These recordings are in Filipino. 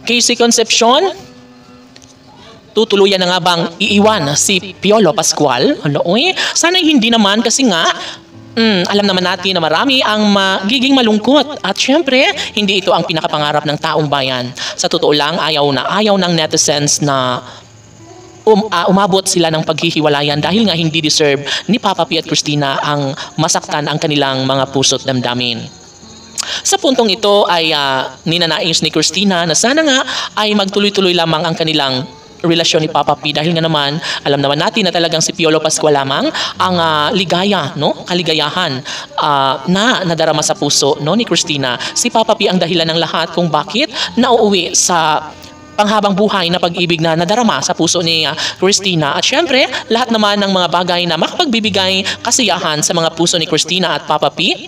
Casey Concepcion, tutuluyan na nga bang iiwan si Piolo Pascual? Ano, sana hindi naman kasi nga, alam naman natin na marami ang magiging malungkot. At syempre, hindi ito ang pinakapangarap ng taong bayan. Sa totoo lang, ayaw ng netizens na umabot sila ng paghihiwalayan dahil nga hindi deserve ni Papa P at Christina ang masaktan ang kanilang mga puso't damdamin. Sa puntong ito ay ninanais ni Christina na sana nga ay magtuloy-tuloy lamang ang kanilang relasyon ni Papa P dahil nga naman alam naman natin na talagang si Piolo Pascual lamang ang ligaya, no? Kaligayahan na nadarama sa puso, no, ni Christina. Si Papa P ang dahilan ng lahat kung bakit nauuwi sa panghabang buhay na pag-ibig na nadarama sa puso ni Christina. At syempre, lahat naman ng mga bagay na makapagbibigay kasiyahan sa mga puso ni Christina at Papa P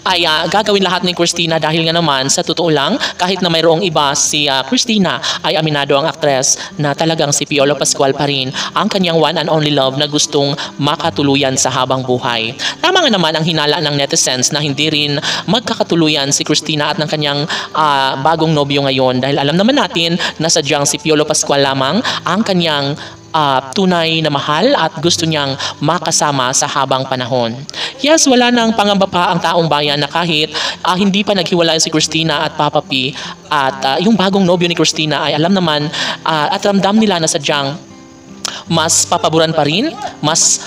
ay gagawin lahat ni Christina dahil nga naman sa totoo lang kahit na mayroong iba si Christina ay aminado ang aktres na talagang si Piolo Pascual pa rin ang kanyang one and only love na gustong makatuluyan sa habang buhay. Tama nga naman ang hinala ng netizens na hindi rin magkakatuluyan si Christina at ng kanyang bagong nobyo ngayon dahil alam naman natin na sadyang si Piolo Pascual lamang ang kanyang tunay na mahal at gusto niyang makasama sa habang panahon. Yes, wala nang pangamba pa ang taong bayan na kahit hindi pa naghiwalay si Christina at Papa P at yung bagong nobyo ni Christina ay alam naman at ramdam nila na sadyang mas papaboran pa rin, mas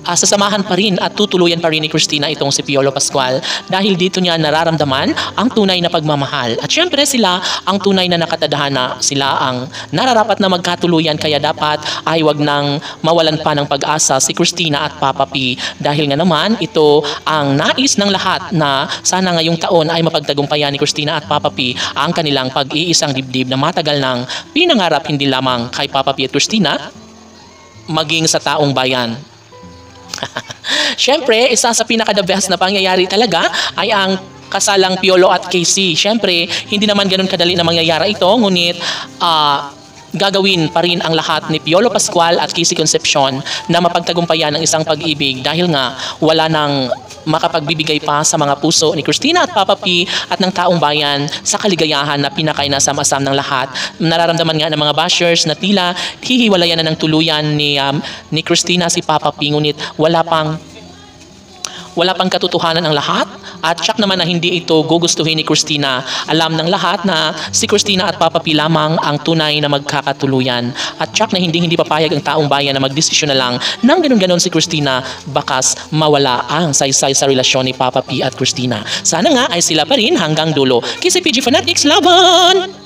sasamahan pa rin at tutuluyan pa rin ni Christina itong si Piolo Pascual dahil dito niya nararamdaman ang tunay na pagmamahal. At syempre sila ang tunay na nakatadhana, sila ang nararapat na magkatuluyan kaya dapat ay wag nang mawalan pa ng pag-asa si Christina at Papa P dahil nga naman ito ang nais ng lahat na sana ngayong taon ay mapagtagumpayan ni Christina at Papa P ang kanilang pag-iisang dibdib na matagal nang pinangarap hindi lamang kay Papa P at Christina maging sa taong bayan. Siyempre, isa sa pinaka-the best na pangyayari talaga ay ang kasalang Piolo at Casey. Siyempre, hindi naman ganun kadali na mangyayari ito, ngunit gagawin pa rin ang lahat ni Piolo Pascual at Casey Concepcion na mapagtagumpayan ng isang pag-ibig dahil nga wala nang makapagbibigay pa sa mga puso ni Christina at Papa P at ng taong bayan sa kaligayahan na pinakainasam-asam ng lahat. Nararamdaman nga ng mga bashers na tila hihiwalayan na ng tuluyan ni Christina si Papa P ngunit wala pang katotohanan ang lahat at tsak naman na hindi ito gugustuhin ni Christina. Alam ng lahat na si Christina at Papa P lamang ang tunay na magkakatuluyan at tsak na hindi papayag ang taong bayan na magdesisyon na lang nang ganun-ganon si Christina bakas mawala ang saysay sa relasyon ni Papa P at Christina. Sana nga ay sila pa rin hanggang dulo. Kisi PG Fanatics, laban!